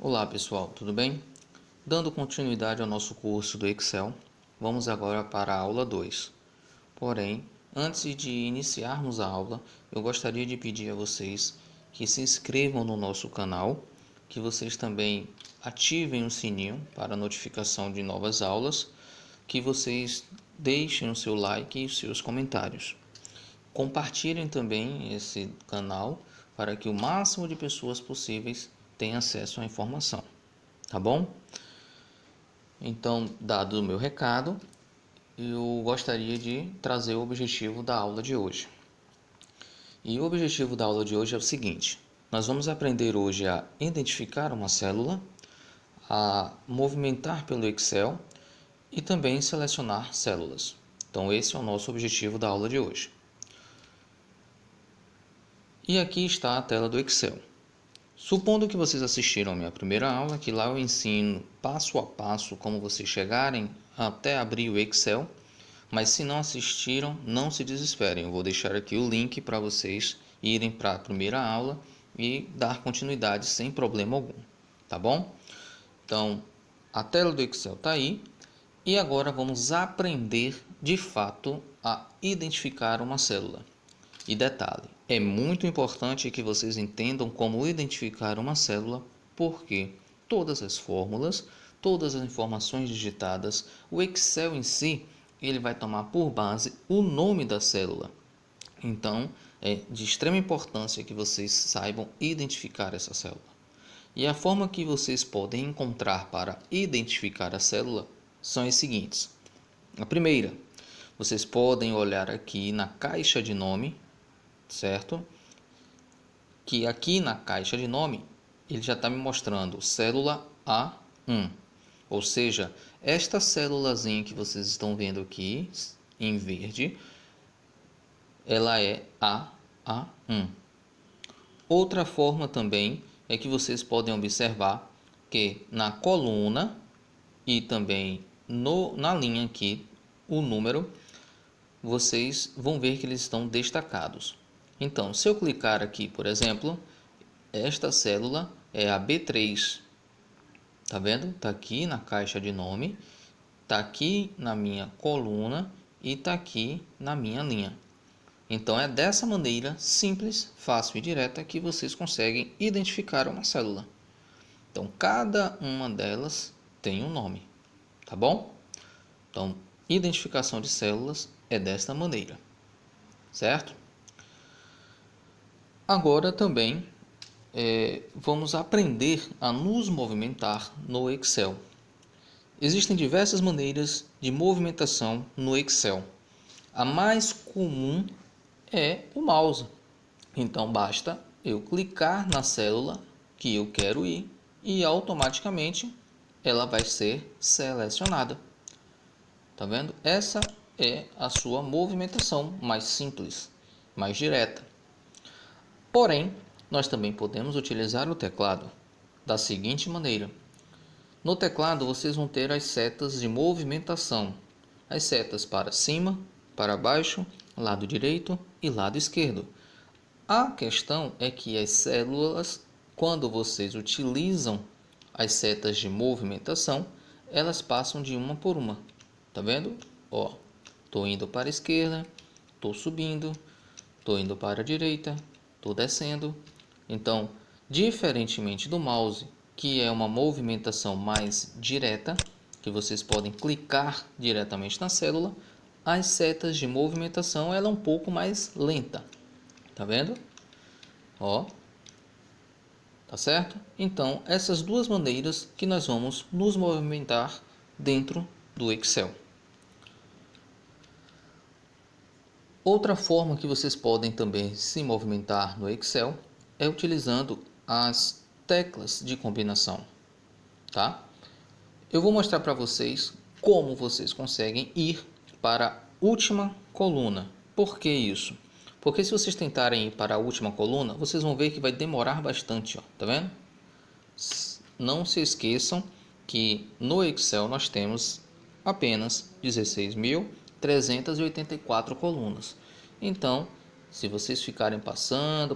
Olá pessoal, tudo bem? Dando continuidade ao nosso curso do Excel, vamos agora para a aula 2. Porém, antes de iniciarmos a aula, eu gostaria de pedir a vocês que se inscrevam no nosso canal, que vocês também ativem o sininho para notificação de novas aulas, que vocês deixem o seu like e os seus comentários. Compartilhem também esse canal para que o máximo de pessoas possíveis tenham acesso à informação. Tá bom? Então, dado o meu recado, eu gostaria de trazer o objetivo da aula de hoje. E o objetivo da aula de hoje é o seguinte: nós vamos aprender hoje a identificar uma célula, a movimentar pelo Excel e também selecionar células. Então, esse é o nosso objetivo da aula de hoje. E aqui está a tela do Excel. Supondo que vocês assistiram a minha primeira aula, que lá eu ensino passo a passo como vocês chegarem até abrir o Excel, mas se não assistiram, não se desesperem. Eu vou deixar aqui o link para vocês irem para a primeira aula e dar continuidade sem problema algum, tá bom? Então, a tela do Excel está aí e agora vamos aprender de fato a identificar uma célula. E detalhe, é muito importante que vocês entendam como identificar uma célula, porque todas as fórmulas, todas as informações digitadas, o Excel em si, ele vai tomar por base o nome da célula. Então, é de extrema importância que vocês saibam identificar essa célula. E a forma que vocês podem encontrar para identificar a célula são as seguintes. A primeira, vocês podem olhar aqui na caixa de nome, certo? Que aqui na caixa de nome ele já está me mostrando célula A1, ou seja, esta célulazinha que vocês estão vendo aqui em verde, ela é A1. Outra forma também é que vocês podem observar que na coluna e também na linha aqui, o número, vocês vão ver que eles estão destacados. Então, se eu clicar aqui, por exemplo, esta célula é a B3. Tá vendo? Tá aqui na caixa de nome, tá aqui na minha coluna e tá aqui na minha linha. Então, é dessa maneira simples, fácil e direta que vocês conseguem identificar uma célula. Então, cada uma delas tem um nome, tá bom? Então, identificação de células é desta maneira, certo? Agora também vamos aprender a nos movimentar no Excel. Existem diversas maneiras de movimentação no Excel. A mais comum é o mouse. Então basta eu clicar na célula que eu quero ir e automaticamente ela vai ser selecionada. Tá vendo? Essa é a sua movimentação mais simples, mais direta. Porém, nós também podemos utilizar o teclado da seguinte maneira. No teclado vocês vão ter as setas de movimentação. As setas para cima, para baixo, lado direito e lado esquerdo. A questão é que as células, quando vocês utilizam as setas de movimentação, elas passam de uma por uma. Tá vendo? Ó, tô indo para a esquerda, tô subindo, tô indo para a direita, tô descendo. Então, diferentemente do mouse, que é uma movimentação mais direta, que vocês podem clicar diretamente na célula, as setas de movimentação ela é um pouco mais lenta. Tá vendo? Ó. Tá certo? Então, essas duas maneiras que nós vamos nos movimentar dentro do Excel. Outra forma que vocês podem também se movimentar no Excel é utilizando as teclas de combinação, tá? Eu vou mostrar para vocês como vocês conseguem ir para a última coluna. Por que isso? Porque se vocês tentarem ir para a última coluna, vocês vão ver que vai demorar bastante, ó, tá vendo? Não se esqueçam que no Excel nós temos apenas 16.384 colunas. Então, se vocês ficarem passando,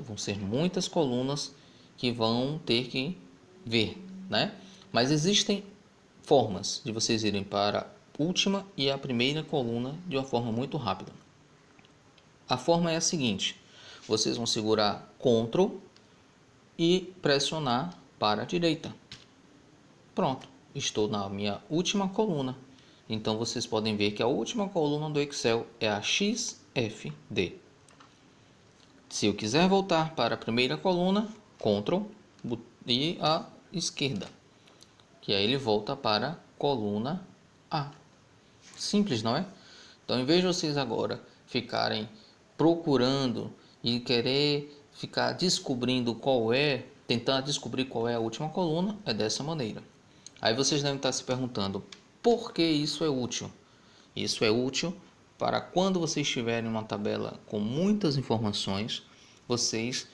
vão ser muitas colunas que vão ter que ver, né? Mas existem formas de vocês irem para a última e a primeira coluna de uma forma muito rápida. A forma é a seguinte: vocês vão segurar Ctrl e pressionar para a direita. Pronto, estou na minha última coluna. Então vocês podem ver que a última coluna do Excel é a XFD. Se eu quiser voltar para a primeira coluna, Ctrl e a esquerda, que aí ele volta para a coluna A. Simples, não é? Então, em vez de vocês agora ficarem procurando e querer ficar descobrindo tentar descobrir qual é a última coluna, é dessa maneira. Aí vocês devem estar se perguntando, por que isso é útil? Isso é útil para quando vocês tiverem uma tabela com muitas informações, vocês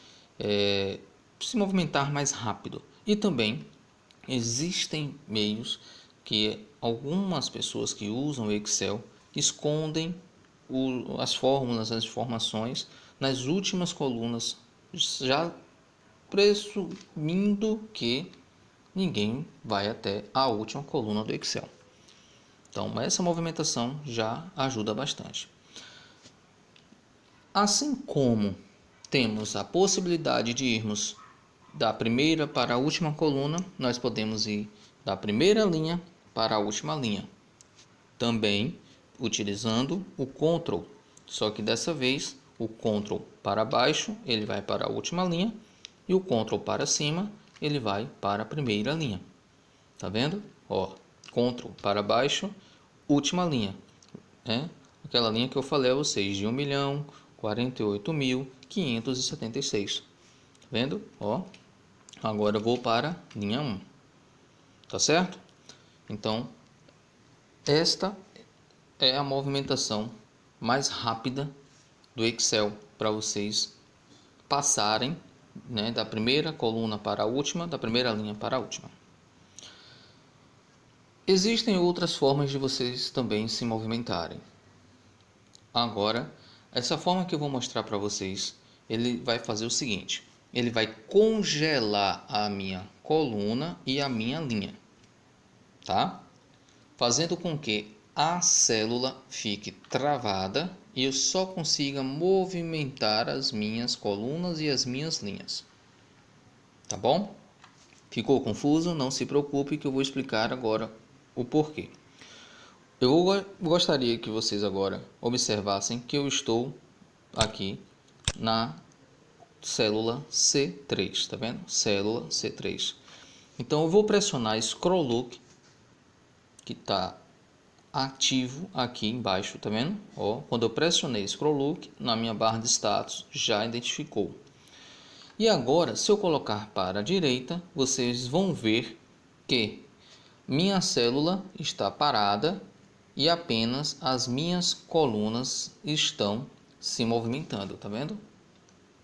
se movimentar mais rápido. E também existem meios que algumas pessoas que usam o Excel escondem as fórmulas, as informações nas últimas colunas, já presumindo que ninguém vai até a última coluna do Excel. Então, essa movimentação já ajuda bastante. Assim como temos a possibilidade de irmos da primeira para a última coluna, nós podemos ir da primeira linha para a última linha. Também utilizando o Ctrl, só que dessa vez o Ctrl para baixo ele vai para a última linha e o Ctrl para cima ele vai para a primeira linha. Tá vendo? Ó, Ctrl para baixo, última linha, né? Aquela linha que eu falei a vocês de 1.048.576. Tá vendo? Ó, agora eu vou para linha 1. Tá certo? Então, esta é a movimentação mais rápida do Excel para vocês passarem, né, da primeira coluna para a última, da primeira linha para a última. Existem outras formas de vocês também se movimentarem. Agora, essa forma que eu vou mostrar para vocês, ele vai fazer o seguinte: ele vai congelar a minha coluna e a minha linha, tá? Fazendo com que a célula fique travada e eu só consiga movimentar as minhas colunas e as minhas linhas. Tá bom? Ficou confuso? Não se preocupe que eu vou explicar agora o porquê. Eu gostaria que vocês agora observassem que eu estou aqui na célula C3, tá vendo? Célula C3. Então eu vou pressionar Scroll Look, que está ativo aqui embaixo, tá vendo? Ó, quando eu pressionei Scroll Look, na minha barra de status já identificou. E agora, se eu colocar para a direita, vocês vão ver que minha célula está parada e apenas as minhas colunas estão se movimentando, tá vendo?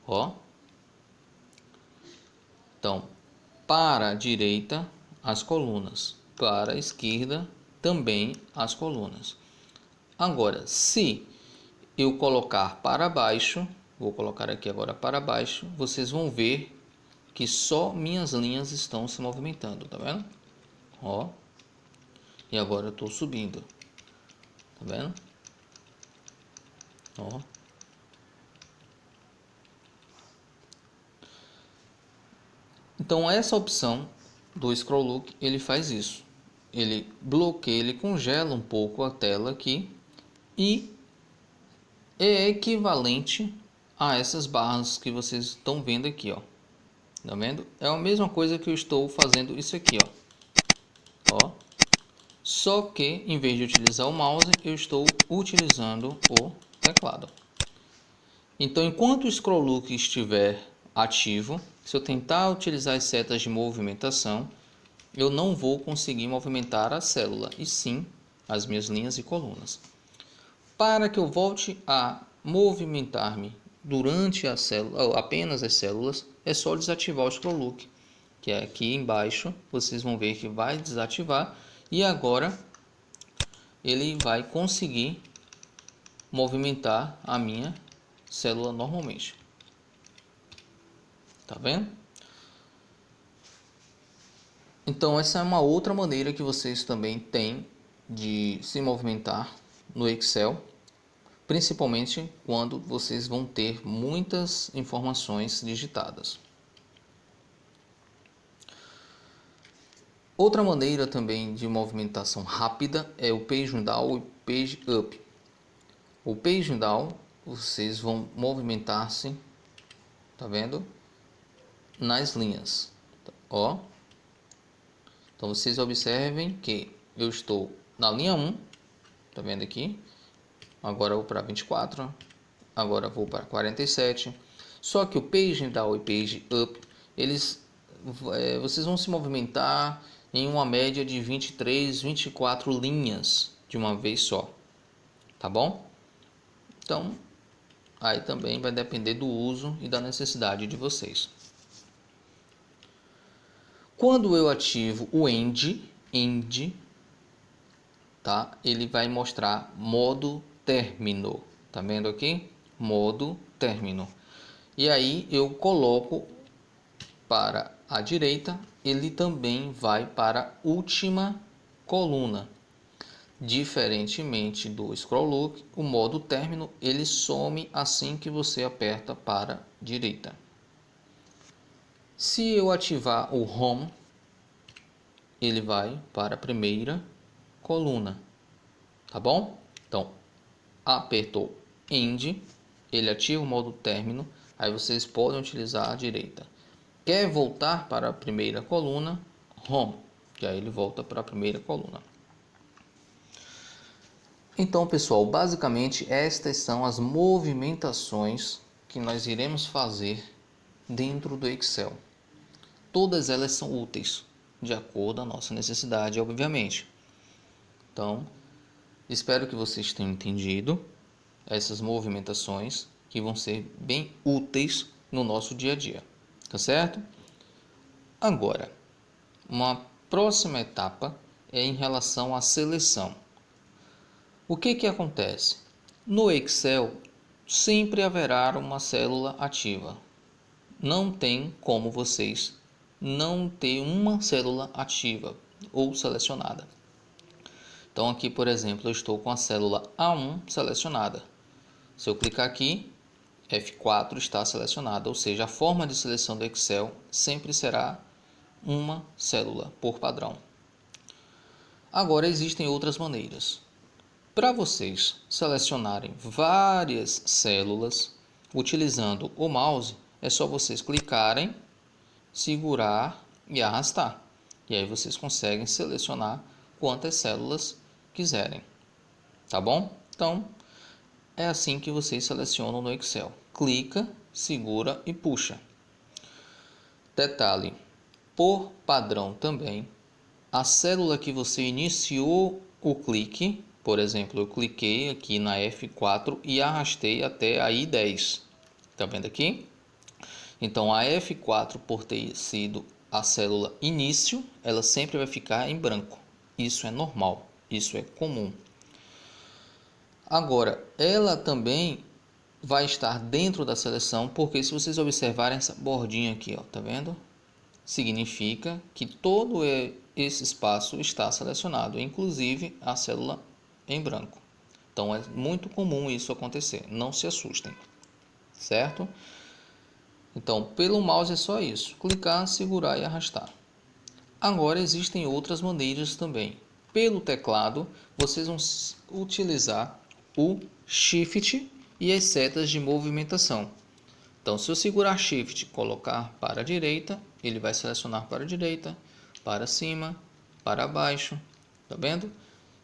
Ó. Então, para a direita, as colunas, para a esquerda, também as colunas. Agora, se eu colocar para baixo, vou colocar aqui agora para baixo, vocês vão ver que só minhas linhas estão se movimentando, tá vendo? Ó. E agora eu estou subindo, tá vendo? Ó. Então essa opção do Scroll Look, ele faz isso. Ele bloqueia, ele congela um pouco a tela aqui e é equivalente a essas barras que vocês estão vendo aqui, ó. Tá vendo? É a mesma coisa que eu estou fazendo isso aqui, ó. Só que em vez de utilizar o mouse, eu estou utilizando o teclado. Então, enquanto o Scroll Look estiver ativo, se eu tentar utilizar as setas de movimentação, eu não vou conseguir movimentar a célula, e sim as minhas linhas e colunas. Para que eu volte a movimentar-me durante a célula, apenas as células, é só desativar o Scroll Look, que é aqui embaixo. Vocês vão ver que vai desativar e agora ele vai conseguir movimentar a minha célula normalmente. Tá vendo? Então essa é uma outra maneira que vocês também têm de se movimentar no Excel, principalmente quando vocês vão ter muitas informações digitadas. Outra maneira também de movimentação rápida é o Page Down e Page Up. O Page Down, vocês vão movimentar-se, tá vendo? Nas linhas, ó. Então vocês observem que eu estou na linha 1, tá vendo aqui? Agora eu vou para 24, agora eu vou para 47. Só que o Page Down e Page Up, vocês vão se movimentar em uma média de 23, 24 linhas de uma vez só, tá bom? Então, aí também vai depender do uso e da necessidade de vocês. Quando eu ativo o End, tá? Ele vai mostrar modo término, tá vendo aqui? Modo término. E aí eu coloco para a direita, ele também vai para a última coluna. Diferentemente do Scroll Look, o modo término ele some assim que você aperta para a direita. Se eu ativar o Home, ele vai para a primeira coluna, tá bom? Então, apertou End, ele ativa o modo término, aí vocês podem utilizar a direita. Quer voltar para a primeira coluna, Home, e aí ele volta para a primeira coluna. Então, pessoal, basicamente estas são as movimentações que nós iremos fazer dentro do Excel. Todas elas são úteis, de acordo com a nossa necessidade, obviamente. Então, espero que vocês tenham entendido essas movimentações que vão ser bem úteis no nosso dia a dia, tá certo? Agora, uma próxima etapa é em relação à seleção. O que acontece? No Excel sempre haverá uma célula ativa. Não tem como vocês não ter uma célula ativa ou selecionada. Então aqui, por exemplo, eu estou com a célula A1 selecionada. Se eu clicar aqui, F4 está selecionada, ou seja, a forma de seleção do Excel sempre será uma célula por padrão. Agora existem outras maneiras. Para vocês selecionarem várias células utilizando o mouse, é só vocês clicarem, segurar e arrastar. E aí vocês conseguem selecionar quantas células quiserem. Tá bom? Então, é assim que vocês selecionam no Excel. Clica, segura e puxa. Detalhe, por padrão também, a célula que você iniciou o clique, por exemplo, eu cliquei aqui na F4 e arrastei até a I10. Tá vendo aqui? Então a F4, por ter sido a célula início, ela sempre vai ficar em branco. Isso é normal, isso é comum. Agora, ela também vai estar dentro da seleção, porque se vocês observarem essa bordinha aqui, ó, tá vendo? Significa que todo esse espaço está selecionado, inclusive a célula em branco. Então é muito comum isso acontecer, não se assustem, certo? Então pelo mouse é só isso, clicar, segurar e arrastar. Agora existem outras maneiras também. Pelo teclado vocês vão utilizar o Shift e as setas de movimentação. Então se eu segurar Shift e colocar para a direita, ele vai selecionar para a direita, para cima, para baixo, tá vendo?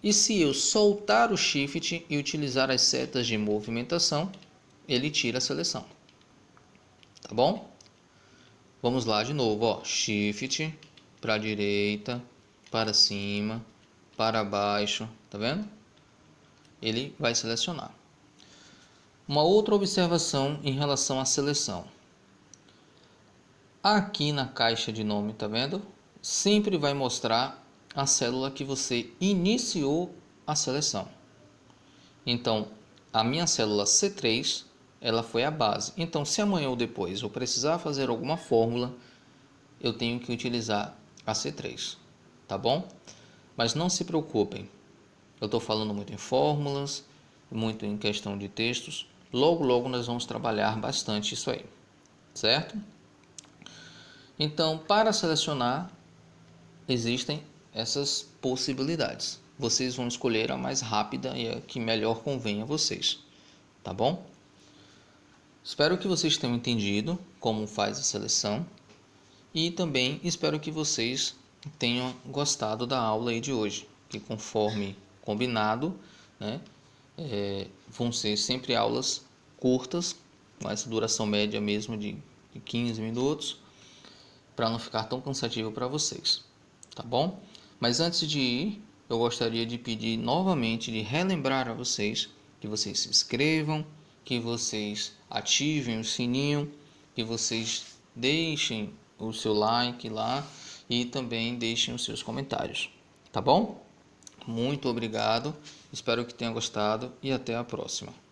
E se eu soltar o Shift e utilizar as setas de movimentação, ele tira a seleção. Tá bom? Vamos lá de novo, ó. Shift para a direita, para cima, para baixo, tá vendo? Ele vai selecionar. Uma outra observação em relação à seleção. Aqui na caixa de nome, tá vendo? Sempre vai mostrar a célula que você iniciou a seleção. Então, a minha célula C3, ela foi a base. Então, se amanhã ou depois eu precisar fazer alguma fórmula, eu tenho que utilizar a C3, tá bom? Mas não se preocupem, eu estou falando muito em fórmulas, muito em questão de textos. Logo nós vamos trabalhar bastante isso aí, certo? Então, para selecionar, existem essas possibilidades. Vocês vão escolher a mais rápida e a que melhor convém a vocês, tá bom? Espero que vocês tenham entendido como faz a seleção e também espero que vocês tenham gostado da aula aí de hoje, que conforme combinado, né, vão ser sempre aulas curtas, com essa duração média mesmo de 15 minutos, para não ficar tão cansativo para vocês, tá bom? Mas antes de ir, eu gostaria de pedir novamente, de relembrar a vocês que vocês se inscrevam, que vocês ativem o sininho, que vocês deixem o seu like lá e também deixem os seus comentários, tá bom? Muito obrigado, espero que tenha gostado e até a próxima.